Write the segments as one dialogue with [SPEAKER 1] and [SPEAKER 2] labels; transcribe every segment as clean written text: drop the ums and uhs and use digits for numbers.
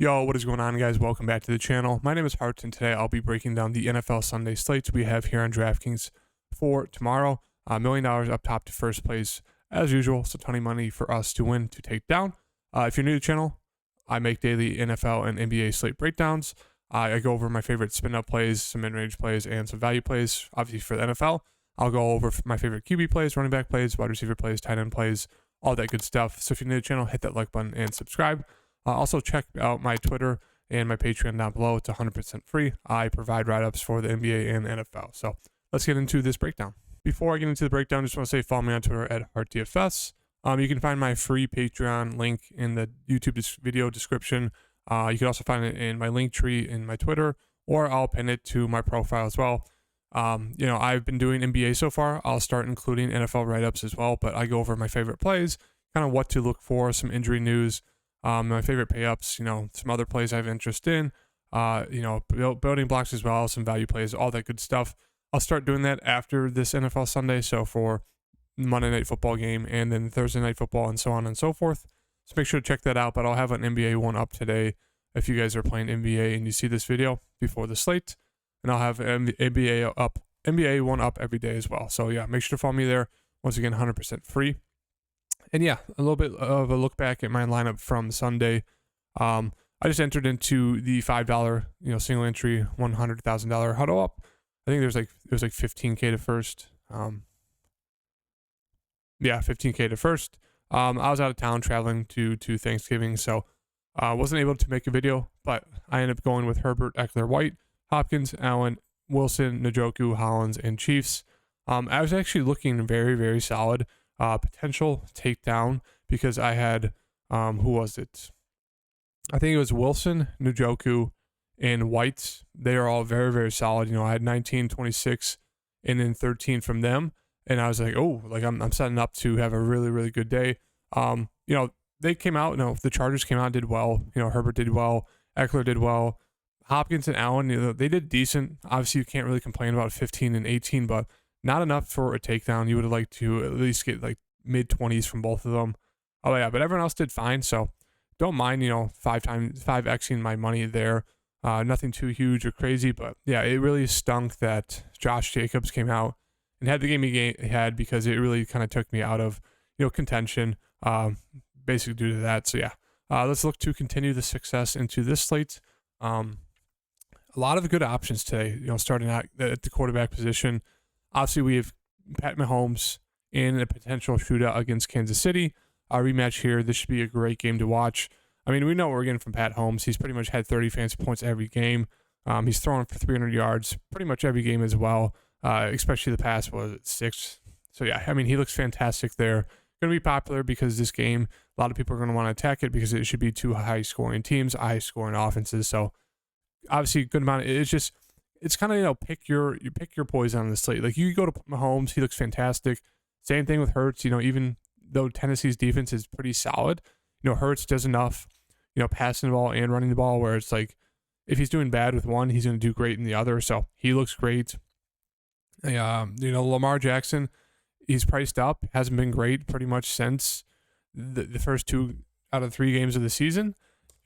[SPEAKER 1] Yo, what is going on, guys? Welcome back to the channel. My name is Hart, and today I'll be breaking down the NFL Sunday slates we have here on DraftKings for tomorrow. $1 million up top to first place, as usual. So, ton of money for us to win, to take down. If you're new to the channel, I make daily NFL and NBA slate breakdowns. I go over my favorite spin-up plays, some mid-range plays, and some value plays. Obviously, for the NFL, I'll go over my favorite QB plays, running back plays, wide receiver plays, tight end plays, all that good stuff. So, if you're new to the channel, hit that like button and subscribe. Also, check out my Twitter and my Patreon down below. It's 100% free. I provide write-ups for the NBA and NFL. So let's get into this breakdown. Before I get into the breakdown, I just want to say follow me on Twitter at HartDFS. You can find my free Patreon link in the YouTube video description. You can also find it in my link tree in my Twitter, or I'll pin it to my profile as well. I've been doing NBA so far. I'll start including NFL write-ups as well, but I go over my favorite plays, kind of what to look for, some injury news, my favorite pay-ups, some other plays I have interest in, building blocks as well, some value plays, all that good stuff. I'll start doing that after this NFL Sunday, so for Monday Night Football game and then Thursday Night Football and so on and so forth. So make sure to check that out, but I'll have an NBA one up today if you guys are playing NBA and you see this video before the slate, and I'll have NBA one up every day as well. So yeah, make sure to follow me there. Once again, 100% free. And yeah, a little bit of a look back at my lineup from Sunday. I just entered into the $5, single entry $100,000 huddle up. I think it was like 15K to first. 15K to first. I was out of town traveling to Thanksgiving, so I wasn't able to make a video, but I ended up going with Herbert, Eckler, White, Hopkins, Allen, Wilson, Njoku, Hollins, and Chiefs. I was actually looking very, very solid. Potential takedown because I had, who was it? I think it was Wilson, Njoku, and White. They are all very, very solid. I had 19, 26, and then 13 from them. And I was like, I'm setting up to have a really, really good day. They came out, the Chargers came out, did well. Herbert did well. Eckler did well. Hopkins and Allen, they did decent. Obviously, you can't really complain about 15 and 18, but not enough for a takedown. You would have liked to at least get like mid-20s from both of them. Oh yeah, but everyone else did fine, so don't mind, 5xing my money there. Nothing too huge or crazy, but yeah, it really stunk that Josh Jacobs came out and had the game he had, because it really kind of took me out of, contention, basically due to that. So yeah, let's look to continue the success into this slate. A lot of good options today, starting out at the quarterback position. Obviously, we have Pat Mahomes in a potential shootout against Kansas City. Our rematch here, this should be a great game to watch. I mean, we know what we're getting from Pat Mahomes. He's pretty much had 30 fantasy points every game. He's throwing for 300 yards pretty much every game as well, especially the past, 6? So yeah, I mean, he looks fantastic there. Going to be popular because this game, a lot of people are going to want to attack it because it should be two high-scoring teams, high-scoring offenses. So obviously, good amount. It's kind of, pick your poison on the slate. Like, you go to Mahomes, he looks fantastic. Same thing with Hurts. Even though Tennessee's defense is pretty solid, Hurts does enough, passing the ball and running the ball, where it's like, if he's doing bad with one, he's going to do great in the other. So he looks great. Lamar Jackson, he's priced up, hasn't been great pretty much since the first 2 out of 3 games of the season.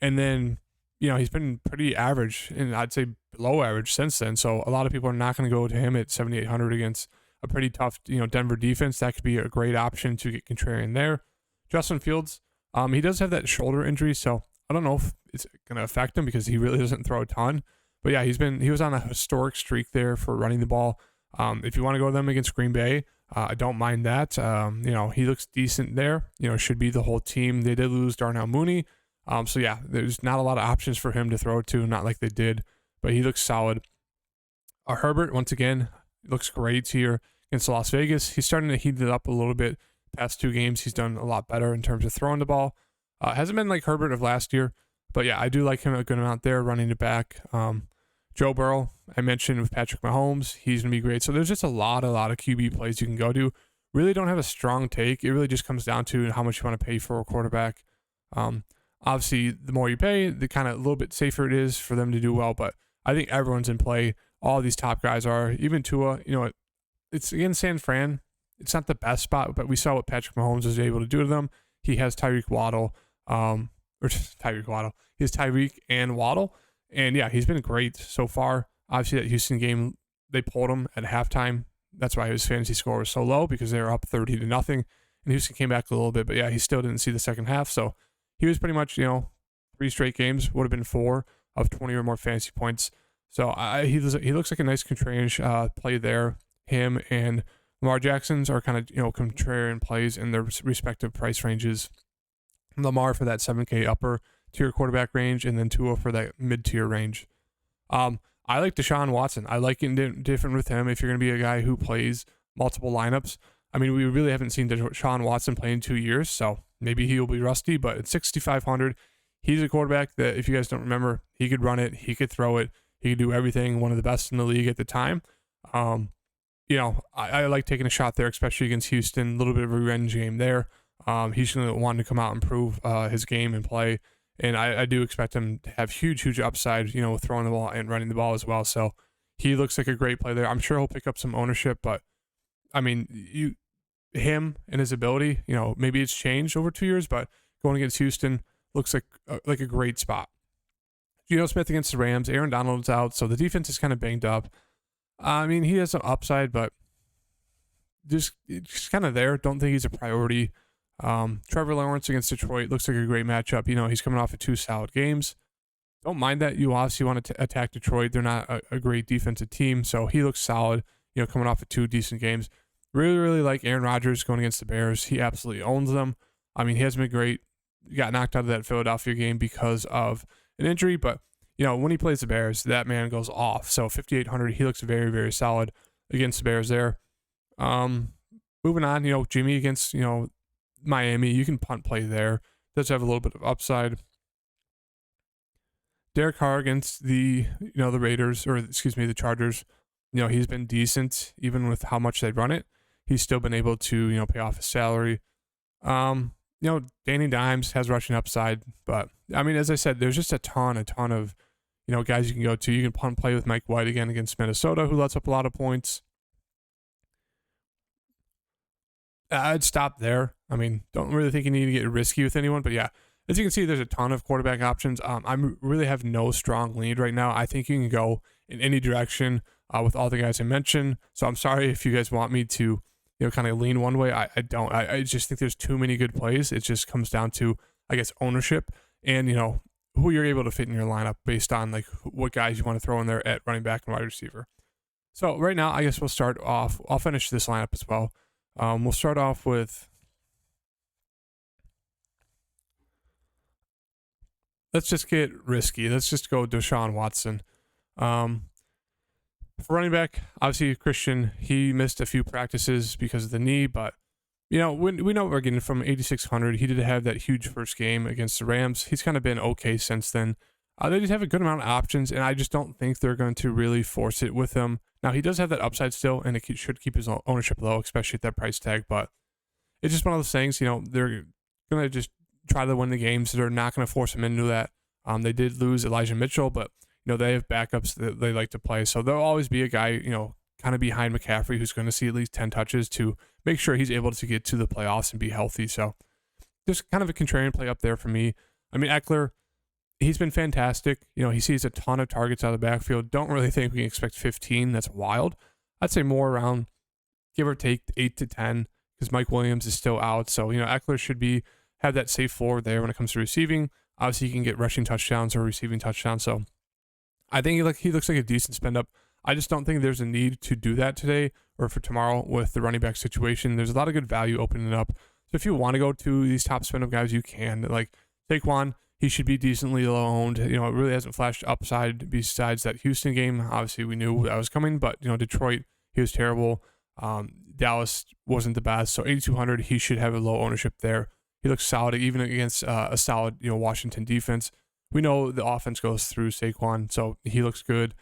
[SPEAKER 1] And then, he's been pretty average, and I'd say below average since then. So a lot of people are not going to go to him at 7,800 against a pretty tough, Denver defense. That could be a great option to get contrarian there. Justin Fields, he does have that shoulder injury, so I don't know if it's going to affect him because he really doesn't throw a ton. But yeah, he was on a historic streak there for running the ball. If you want to go to them against Green Bay, I don't mind that. He looks decent there. Should be the whole team. They did lose Darnell Mooney. So yeah, there's not a lot of options for him to throw to, not like they did, but he looks solid. Herbert, once again, looks great here against Las Vegas. He's starting to heat it up a little bit. Past 2 games, he's done a lot better in terms of throwing the ball. Hasn't been like Herbert of last year, but yeah, I do like him a good amount there, running it back. Joe Burrow, I mentioned with Patrick Mahomes, he's going to be great. So there's just a lot of QB plays you can go to. Really don't have a strong take. It really just comes down to how much you want to pay for a quarterback. Obviously, the more you pay, the kind of a little bit safer it is for them to do well. But I think everyone's in play. All these top guys are. Even Tua, it's against San Fran. It's not the best spot, but we saw what Patrick Mahomes was able to do to them. He has Tyreek Waddle. He He has Tyreek and Waddle. And yeah, he's been great so far. Obviously, that Houston game, they pulled him at halftime. That's why his fantasy score was so low, because they were up 30-0. And Houston came back a little bit, but yeah, he still didn't see the second half. So he was pretty much, 3 straight games would have been 4 of 20 or more fantasy points. So he looks like a nice contrarian play there. Him and Lamar Jackson's are kind of, contrarian plays in their respective price ranges. Lamar for that 7K upper tier quarterback range, and then Tua for that mid-tier range. I like Deshaun Watson. I like it different with him if you're going to be a guy who plays multiple lineups. I mean, we really haven't seen Deshaun Watson play in 2 years, so maybe he'll be rusty, but at 6,500, he's a quarterback that, if you guys don't remember, he could run it, he could throw it, he could do everything, one of the best in the league at the time. I like taking a shot there, especially against Houston, a little bit of a revenge game there. He's going to want to come out and prove his game and play. And I do expect him to have huge upside, with throwing the ball and running the ball as well. So he looks like a great play there. I'm sure he'll pick up some ownership, but I mean, him and his ability, maybe it's changed over 2 years, but going against Houston looks like a great spot. Geno Smith against the Rams. Aaron Donald's out, so the defense is kind of banged up. I mean, he has some upside, but just kind of there. Don't think he's a priority. Trevor Lawrence against Detroit looks like a great matchup. He's coming off of 2 solid games. Don't mind that. You obviously want to attack Detroit. They're not a great defensive team, so he looks solid, coming off of 2 decent games. Really like Aaron Rodgers going against the Bears. He absolutely owns them. I mean, he hasn't been great. He got knocked out of that Philadelphia game because of an injury, but when he plays the Bears, that man goes off. So 5,800, he looks very, very solid against the Bears there. Moving on, Jimmy against, Miami, you can punt play there. Does have a little bit of upside. Derek Carr against the Raiders, or excuse me, the Chargers. He's been decent even with how much they run it. He's still been able to pay off his salary. Danny Dimes has rushing upside, but I mean, as I said, there's just a ton of guys you can go to. You can punt play with Mike White again against Minnesota, who lets up a lot of points. I'd stop there. I mean, don't really think you need to get risky with anyone, but yeah, as you can see, there's a ton of quarterback options. I really have no strong lead right now. I think you can go in any direction with all the guys I mentioned. So I'm sorry if you guys want me to, kind of lean one way. I don't. I just think there's too many good plays. It just comes down to, I guess, ownership and, who you're able to fit in your lineup based on like what guys you want to throw in there at running back and wide receiver. So right now, I guess we'll start off. I'll finish this lineup as well. We'll start off with, let's just get risky. Let's just go Deshaun Watson. For running back, obviously Christian, he missed a few practices because of the knee, but we know what we're getting from 8,600. He did have that huge first game against the Rams. He's kind of been okay since then. They just have a good amount of options, and I just don't think they're going to really force it with him. Now, he does have that upside still, and it should keep his ownership low, especially at that price tag, but it's just one of those things, they're going to just try to win the games. They're not going to force him into that. They did lose Elijah Mitchell, but, they have backups that they like to play, so there'll always be a guy, kind of behind McCaffrey who's going to see at least 10 touches to make sure he's able to get to the playoffs and be healthy, so just kind of a contrarian play up there for me. I mean, Eckler, he's been fantastic. He sees a ton of targets out of the backfield. Don't really think we can expect 15. That's wild. I'd say more around, give or take, 8 to 10, because Mike Williams is still out. So, Eckler should have that safe floor there when it comes to receiving. Obviously, he can get rushing touchdowns or receiving touchdowns. So, I think he looks like a decent spend up. I just don't think there's a need to do that today or for tomorrow with the running back situation. There's a lot of good value opening up. So, if you want to go to these top spend up guys, you can. Like Saquon, he should be decently low owned. It really hasn't flashed upside besides that Houston game. Obviously, we knew that was coming, but Detroit, he was terrible. Dallas wasn't the best. So 8,200, he should have a low ownership there. He looks solid, even against a solid Washington defense. We know the offense goes through Saquon, so he looks good.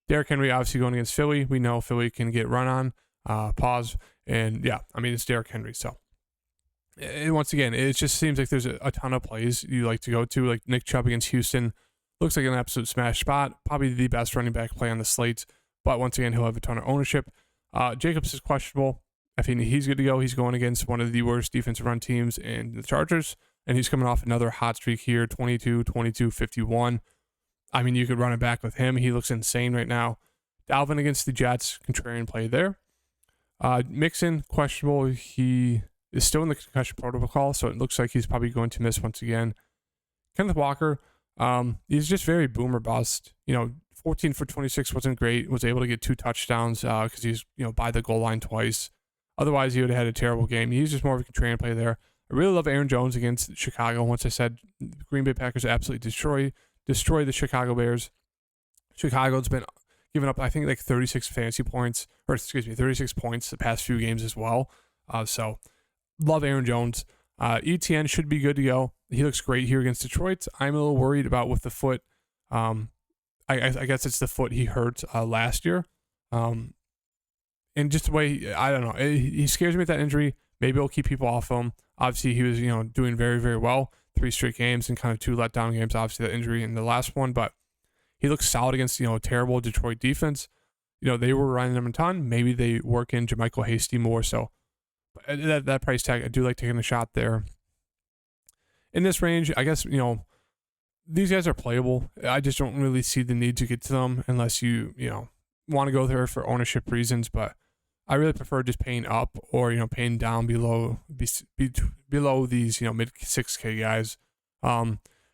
[SPEAKER 1] Derrick Henry, obviously going against Philly. We know Philly can get run on, and yeah, I mean, it's Derrick Henry, so. And once again, it just seems like there's a ton of plays you like to go to, like Nick Chubb against Houston. Looks like an absolute smash spot. Probably the best running back play on the slate. But once again, he'll have a ton of ownership. Jacobs is questionable. I think he's good to go. He's going against one of the worst defensive run teams in the Chargers. and he's coming off another hot streak here, 22, 22, 51. I mean, you could run it back with him. He looks insane right now. Dalvin against the Jets, contrarian play there. Mixon, questionable. He is still in the concussion protocol, so it looks like he's probably going to miss once again. Kenneth Walker, he's just very boomer bust. 14 for 26 wasn't great. Was able to get 2 touchdowns because he's by the goal line twice. Otherwise, he would have had a terrible game. He's just more of a contrarian play there. I really love Aaron Jones against Chicago. Once I said the Green Bay Packers absolutely destroy the Chicago Bears. Chicago's been giving up, I think, like 36 points the past few games as well. So love Aaron Jones. ETN should be good to go. He looks great here against Detroit. I'm a little worried about with the foot. I guess it's the foot he hurt last year. And just the way, I don't know, he scares me with that injury. Maybe it'll keep people off him. Obviously, he was doing very, very well. 3 straight games and kind of 2 letdown games. Obviously, that injury in the last one, but he looks solid against a terrible Detroit defense. They were running them a ton. Maybe they work in Jermichael Hasty more. So that price tag, I do like taking a shot there. In this range, I guess these guys are playable. I just don't really see the need to get to them unless you want to go there for ownership reasons. But I really prefer just paying up or paying down below below these mid 6K guys.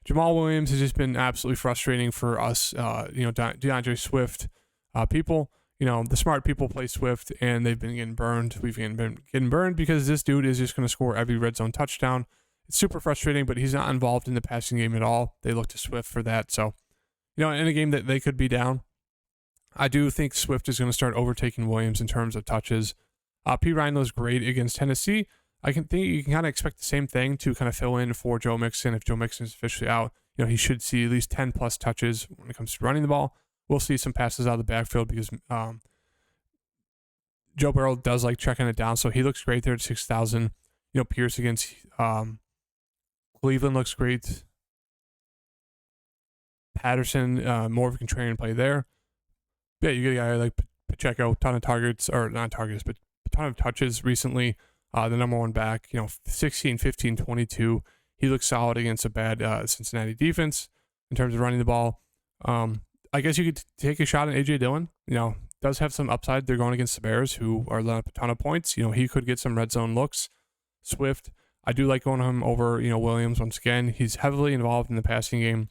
[SPEAKER 1] Jamal Williams has just been absolutely frustrating for us. DeAndre Swift people. The smart people play Swift and they've been getting burned. We've been getting burned because this dude is just going to score every red zone touchdown. It's super frustrating, but he's not involved in the passing game at all. They look to Swift for that. So, in a game that they could be down, I do think Swift is going to start overtaking Williams in terms of touches. P. Ryan was great against Tennessee. I can think you can kind of expect the same thing to kind of fill in for Joe Mixon. If Joe Mixon is officially out, he should see at least 10 plus touches when it comes to running the ball. We'll see some passes out of the backfield because Joe Burrow does like checking it down. So he looks great there at 6,000. Pierce against Cleveland looks great. Patterson, more of a contrarian play there. Yeah, you get a guy like Pacheco, ton of targets, or not targets, but a ton of touches recently. The number one back, 16, 15, 22. He looks solid against a bad Cincinnati defense in terms of running the ball. I guess you could take a shot at A.J. Dillon. Does have some upside. They're going against the Bears, who are letting up a ton of points. He could get some red zone looks. Swift, I do like going him over, Williams once again. He's heavily involved in the passing game.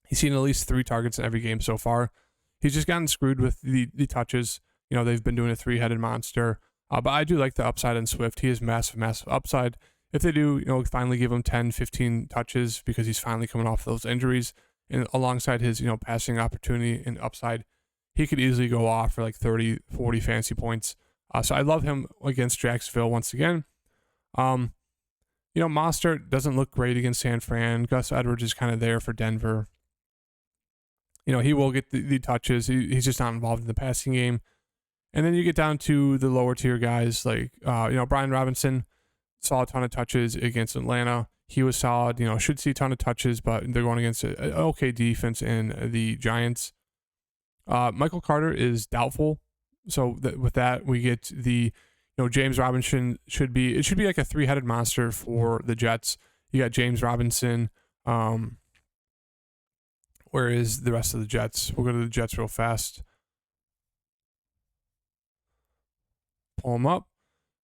[SPEAKER 1] He's seen at least 3 targets in every game so far. He's just gotten screwed with the touches. They've been doing a 3-headed monster. But I do like the upside in Swift. He has massive, massive upside. If they do, finally give him 10, 15 touches because he's finally coming off those injuries, and alongside his, passing opportunity and upside, he could easily go off for like 30, 40 fantasy points. So I love him against Jacksonville once again. Mostert doesn't look great against San Fran. Gus Edwards is kind of there for Denver. He will get the touches. He's just not involved in the passing game. And then you get down to the lower tier guys like, Brian Robinson saw a ton of touches against Atlanta. He was solid, should see a ton of touches, but they're going against an okay defense in the Giants. Michael Carter is doubtful. So with that, we get the, James Robinson should be like a 3-headed monster for the Jets. You got James Robinson. Where is the rest of the Jets? We'll go to the Jets real fast. Pull them up.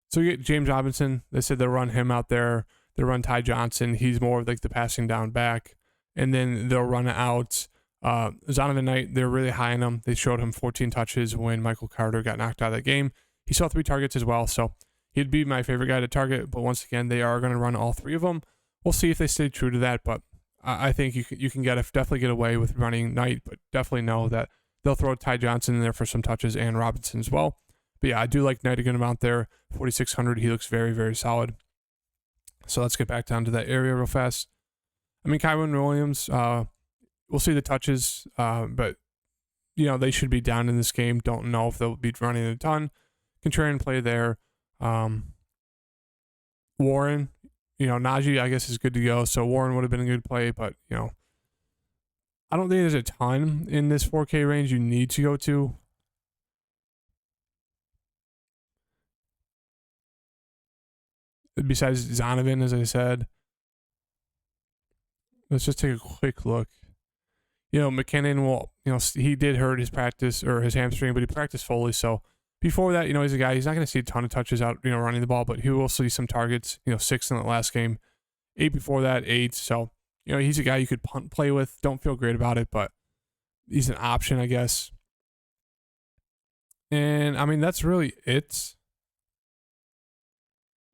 [SPEAKER 1] So you get James Robinson. They said they'll run him out there. They'll run Ty Johnson. He's more of like the passing down back. And then they'll run out Zonovan Knight. They're really high on him. They showed him 14 touches when Michael Carter got knocked out of that game. He saw 3 targets as well. So he'd be my favorite guy to target. But once again, they are going to run all 3 of them. We'll see if they stay true to that. But I think you can definitely get away with running Knight. But definitely know that they'll throw Ty Johnson in there for some touches and Robinson as well. But yeah, I do like Knight a good amount there. 4,600. He looks very, very solid. So let's get back down to that area real fast. Kyron Williams, we'll see the touches, but, they should be down in this game. Don't know if they'll be running a ton. Contrarian play there. Warren, Najee, I guess, is good to go. So Warren would have been a good play, but, I don't think there's a ton in this 4K range you need to go to. Besides Zonovan, as I said. let's just take a quick look. McKinnon will, he did hurt his practice or his hamstring, but he practiced fully. So before that, he's a guy, he's not going to see a ton of touches out, running the ball, but he will see some targets, 6 in the last game, 8 before that, 8. So, he's a guy you could punt play with. Don't feel great about it, but he's an option, I guess. And I mean, that's really it.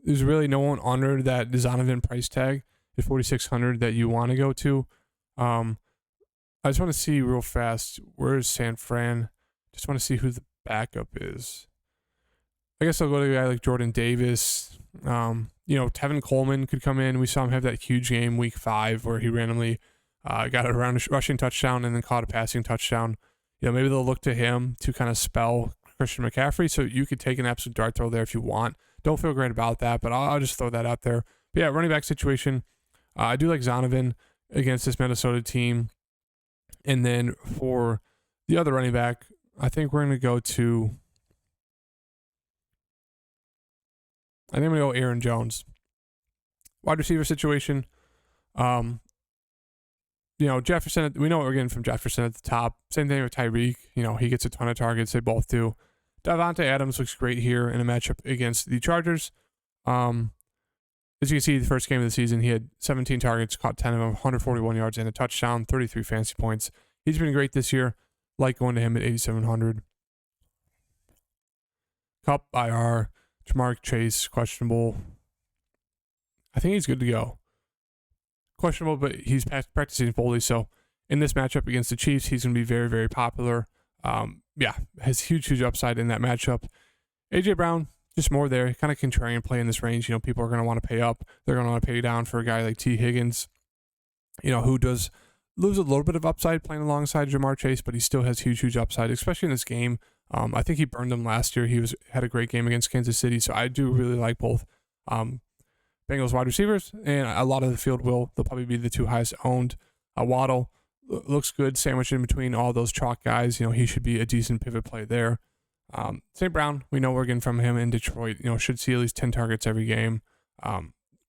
[SPEAKER 1] There's really no one under that Zonovan price tag at 4,600 that you want to go to. I just want to see real fast, where is San Fran? Just want to see who the backup is. I guess I'll go to a guy like Jordan Davis. Tevin Coleman could come in. We saw him have that huge game week 5 where he randomly got a rushing touchdown and then caught a passing touchdown. Maybe they'll look to him to kind of spell Christian McCaffrey. So you could take an absolute dart throw there if you want. Don't feel great about that, but I'll just throw that out there. But yeah, running back situation. I do like Zonovan against this Minnesota team. And then for the other running back, I think we're going to go to, I'm going to go Aaron Jones. Wide receiver situation. Jefferson, we know what we're getting from Jefferson at the top. Same thing with Tyreek. He gets a ton of targets. They both do. Davante Adams looks great here in a matchup against the Chargers. As you can see, the first game of the season, he had 17 targets, caught 10 of them, 141 yards and a touchdown, 33 fantasy points. He's been great this year. Like going to him at 8,700. Cup, IR, Jamar Chase, questionable. I think he's good to go. Questionable, but he's practicing fully. So in this matchup against the Chiefs, he's going to be very, very popular. Has huge upside in that matchup. AJ Brown, just more there, kind of contrarian play in this range. People are going to want to pay up. They're going to want to pay down for a guy like T. Higgins, who does lose a little bit of upside playing alongside Jamar Chase, but he still has huge upside, especially in this game. I think he burned them last year. He had a great game against Kansas City, so I do really like both Bengals wide receivers, and a lot of the field they'll probably be the 2 highest owned. Waddle looks good, sandwiched in between all those chalk guys. He should be a decent pivot play there. St. Brown, we know we're getting from him in Detroit. Should see at least 10 targets every game.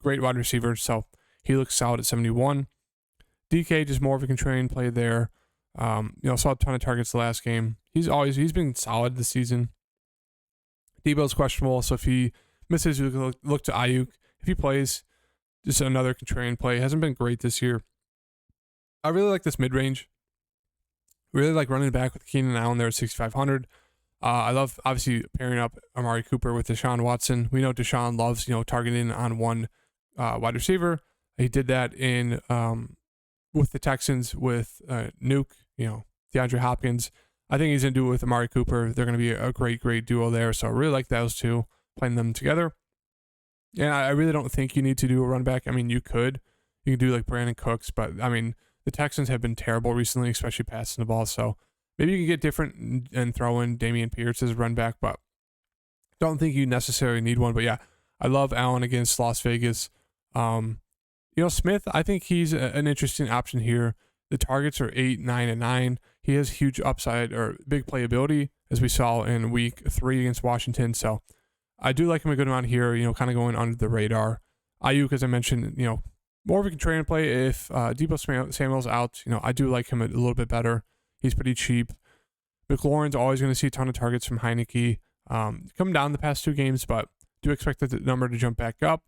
[SPEAKER 1] Great wide receiver, so he looks solid at 71. DK, just more of a contrarian play there. Saw a ton of targets the last game. He's been solid this season. Debo's questionable, so if he misses, you look to Ayuk. If he plays, just another contrarian play. Hasn't been great this year. I really like this mid-range. Really like running back with Keenan Allen there at 6,500. I love, obviously, pairing up Amari Cooper with Deshaun Watson. We know Deshaun loves, targeting on one wide receiver. He did that in with the Texans with Nuke, DeAndre Hopkins. I think he's going to do it with Amari Cooper. They're going to be a great duo there. So I really like those two, playing them together. And I really don't think you need to do a run back. I mean, you could do like Brandon Cooks, but I mean, the Texans have been terrible recently, especially passing the ball. So maybe you can get different and throw in Dameon Pierce as a run back, but don't think you necessarily need one. But yeah, I love Allen against Las Vegas. Smith, I think he's an interesting option here. The targets are 8, 9, and 9. He has huge upside or big playability, as we saw in week 3 against Washington. So I do like him a good amount here, kind of going under the radar. Ayuk, as I mentioned, more of a contrarian play if Deebo Samuel's out. I do like him a little bit better. He's pretty cheap. McLaurin's always going to see a ton of targets from Heineke. Come down the past 2 games, but do expect that number to jump back up.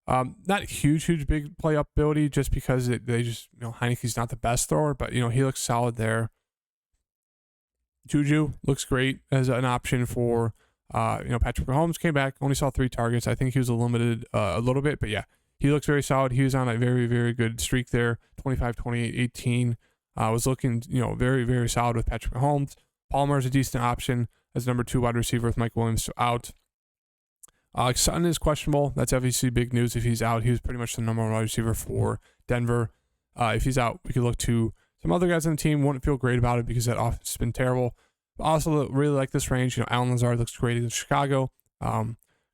[SPEAKER 1] Not huge big play up ability just because they just, Heineke's not the best thrower, but, he looks solid there. Juju looks great as an option for, Patrick Mahomes came back, only saw 3 targets. I think he was limited a little bit, but yeah, he looks very solid. He was on a very good streak there, 25, 28, 18. Was looking, very solid with Patrick Mahomes. Palmer is a decent option as number 2 wide receiver with Mike Williams out. Sutton is questionable. That's obviously big news if he's out. He was pretty much the number 1 wide receiver for Denver. If he's out, we could look to some other guys on the team. Wouldn't feel great about it because that offense has been terrible. But also really like this range. Allen Lazard looks great against Chicago.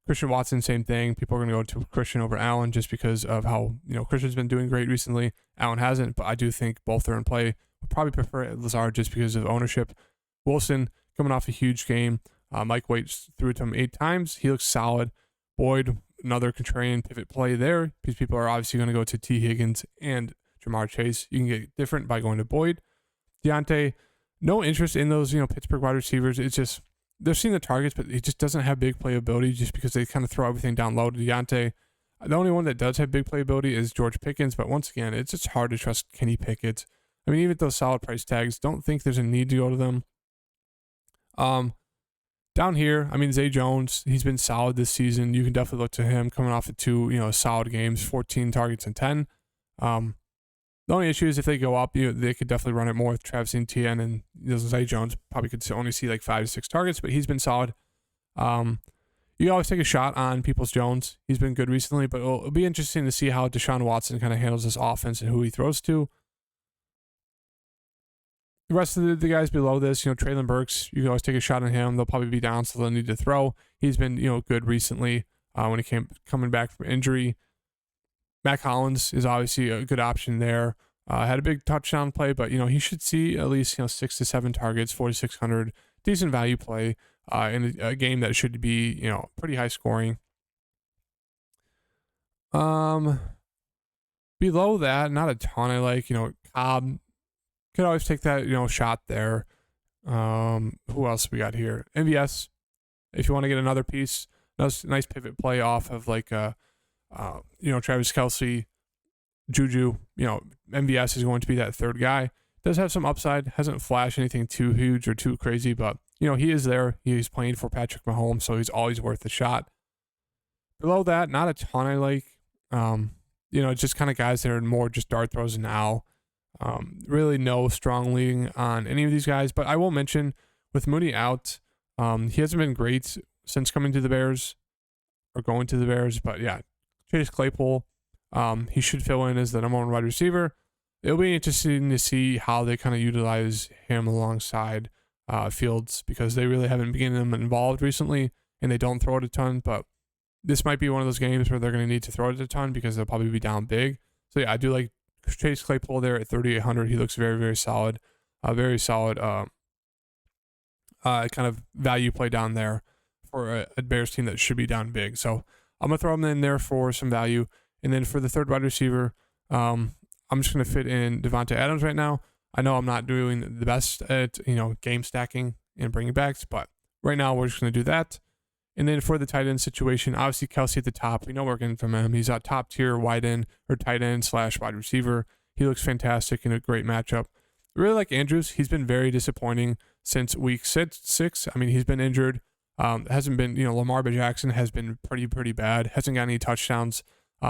[SPEAKER 1] Christian Watson, same thing. People are going to go to Christian over Allen just because of how, Christian's been doing great recently. Allen hasn't, but I do think both are in play. Would probably prefer Lazard just because of ownership. Wilson coming off a huge game. Mike White threw it to him 8 times. He looks solid. Boyd, another contrarian pivot play there because people are obviously going to go to T. Higgins and Jamar Chase. You can get different by going to Boyd. Deontay, no interest in those, Pittsburgh wide receivers. It's just, they're seeing the targets, but he just doesn't have big playability just because they kind of throw everything down low to Deontay. The only one that does have big playability is George Pickens, but once again, it's just hard to trust Kenny Pickett. I mean, even those solid price tags, don't think there's a need to go to them. Down here, I mean, Zay Jones, he's been solid this season. You can definitely look to him coming off of 2, solid games, 14 targets and 10. The only issue is if they go up, they could definitely run it more with Travis Etienne, and Zay Jones probably could only see like 5 to 6 targets, but he's been solid. You always take a shot on Peoples-Jones. He's been good recently, but it'll be interesting to see how Deshaun Watson kind of handles this offense and who he throws to. The rest of the guys below this, Traylon Burks, you can always take a shot on him. They'll probably be down, so they'll need to throw. He's been, good recently when he coming back from injury. Matt Collins is obviously a good option there. Had a big touchdown play, but, he should see at least, 6 to 7 targets, 4,600, decent value play in a game that should be, pretty high scoring. Below that, not a ton. I like, Cobb. Could always take that, shot there. Who else we got here? MVS. If you want to get another piece, nice pivot play off of like, Travis Kelce, Juju. MVS is going to be that third guy. Does have some upside. Hasn't flashed anything too huge or too crazy, but he is there. He's playing for Patrick Mahomes, so he's always worth a shot. Below that, not a ton I like. Just kind of guys that are more just dart throws now. Really no strong leading on any of these guys, but I will mention with Mooney out, he hasn't been great since coming to the Bears or going to the Bears, but yeah, Chase Claypool, he should fill in as the number 1 wide receiver. It'll be interesting to see how they kind of utilize him alongside Fields, because they really haven't been getting them involved recently and they don't throw it a ton, but this might be one of those games where they're going to need to throw it a ton because they'll probably be down big. So yeah, I do like Chase Claypool there at 3,800. He looks very, very solid. Very solid kind of value play down there for a Bears team that should be down big. So I'm going to throw him in there for some value. And then for the third wide receiver, I'm just going to fit in Devontae Adams right now. I know I'm not doing the best at, game stacking and bringing backs, but right now we're just going to do that. And then for the tight end situation, obviously Kelce at the top. We know we're getting from him. He's a top tier wide end or tight end / wide receiver. He looks fantastic in a great matchup. I really like Andrews. He's been very disappointing since week six. I mean, he's been injured. Hasn't been, Lamar Jackson has been pretty bad. Hasn't got any touchdowns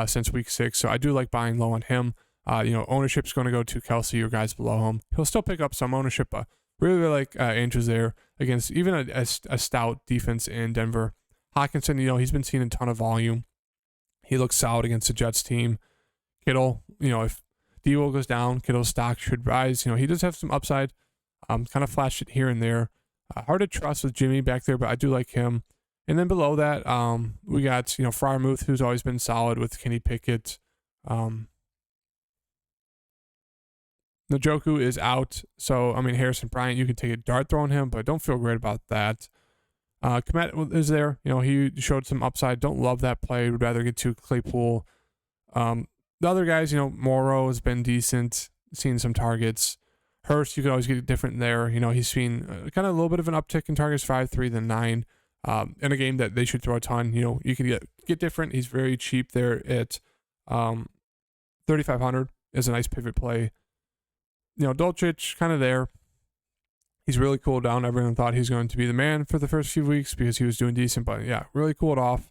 [SPEAKER 1] since week 6. So I do like buying low on him. Ownership's going to go to Kelce or guys below him. He'll still pick up some ownership, but really like Andrews there against even a stout defense in Denver. Hawkinson, he's been seeing a ton of volume. He looks solid against the Jets team. Kittle, if Debo goes down, Kittle's stock should rise. He does have some upside. Kind of flashed it here and there. Hard to trust with Jimmy back there, but I do like him. And then below that, we got, Freiermuth, who's always been solid with Kenny Pickett. Njoku is out. So, Harrison Bryant, you can take a dart throw on him, but don't feel great about that. Kmet is there. He showed some upside. Don't love that play. Would rather get to Claypool. The other guys, Morrow has been decent, seen some targets. Hurst, you could always get different there. He's seen kind of a little bit of an uptick in targets, 5.3 than 9. In a game that they should throw a ton, you can get different. He's very cheap there at 3,500 is a nice pivot play. Dolchich kind of there. He's really cooled down. Everyone thought he was going to be the man for the first few weeks because he was doing decent, but yeah, really cooled off.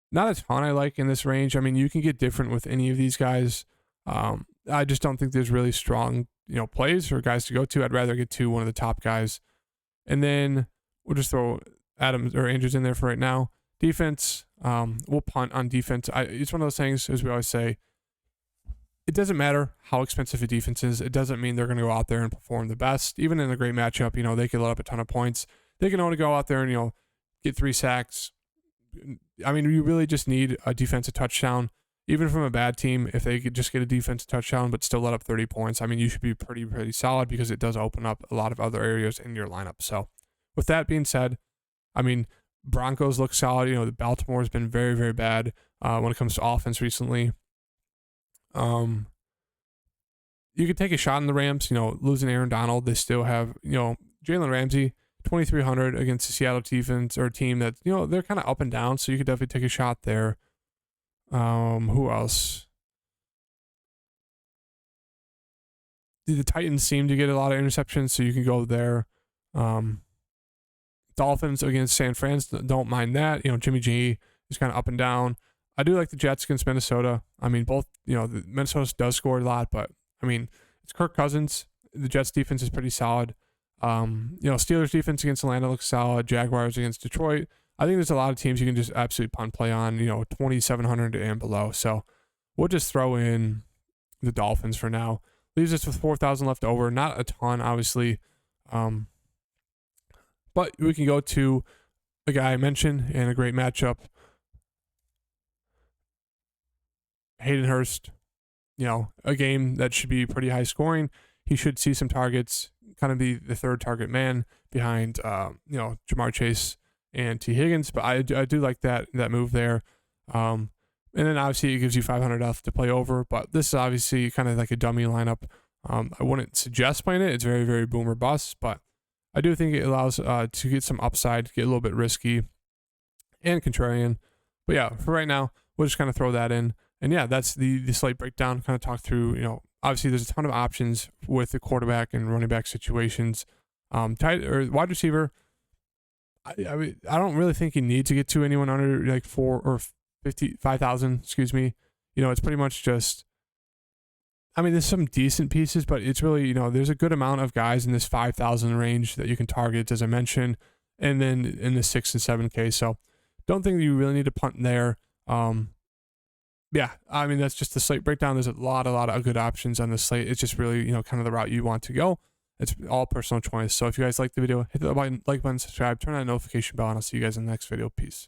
[SPEAKER 1] Not a ton I like in this range. You can get different with any of these guys. I just don't think there's really strong, plays or guys to go to. I'd rather get to one of the top guys. And then we'll just throw Adams or Andrews in there for right now. Defense, we'll punt on defense. It's one of those things, as we always say, it doesn't matter how expensive a defense is. It doesn't mean they're going to go out there and perform the best. Even in a great matchup, they can let up a ton of points. They can only go out there and, get 3 sacks. You really just need a defensive touchdown. Even from a bad team, if they could just get a defensive touchdown but still let up 30 points, you should be pretty solid because it does open up a lot of other areas in your lineup. So with that being said, Broncos look solid. The Baltimore has been very, very bad when it comes to offense recently. you could take a shot on the Rams. Losing Aaron Donald, they still have Jalen Ramsey, 2,300 against the Seattle defense or team that they're kind of up and down. So you could definitely take a shot there. Who else? The Titans seem to get a lot of interceptions, so you can go there. Dolphins against San Fran, don't mind that. Jimmy G is kind of up and down. I do like the Jets against Minnesota. I mean, both, the Minnesota does score a lot, but I mean, it's Kirk Cousins. The Jets defense is pretty solid. Steelers defense against Atlanta looks solid. Jaguars against Detroit. I think there's a lot of teams you can just absolutely punt play on, 2,700 and below. So we'll just throw in the Dolphins for now. Leaves us with 4,000 left over. Not a ton, obviously. But we can go to the guy I mentioned and a great matchup. Hayden Hurst, a game that should be pretty high scoring. He should see some targets, kind of be the third target man behind, Jamar Chase and T. Higgins. But I do like that move there. And then obviously it gives you 500 left to play over. But this is obviously kind of like a dummy lineup. I wouldn't suggest playing it. It's very, very boom or bust. But I do think it allows to get some upside, get a little bit risky and contrarian. But yeah, for right now, we'll just kind of throw that in. And yeah, that's the slate breakdown. Kind of talk through, obviously there's a ton of options with the quarterback and running back situations. Tight or wide receiver, I don't really think you need to get to anyone under like 4 or 5,000. Excuse me. It's pretty much just. I mean, there's some decent pieces, but it's really there's a good amount of guys in this 5,000 range that you can target, as I mentioned, and then in the 6 and 7K. So don't think you really need to punt there. Yeah, I mean, that's just the slate breakdown. There's a lot of good options on the slate. It's just really, kind of the route you want to go. It's all personal choice. So if you guys like the video, hit the like button, subscribe, turn on the notification bell, and I'll see you guys in the next video. Peace.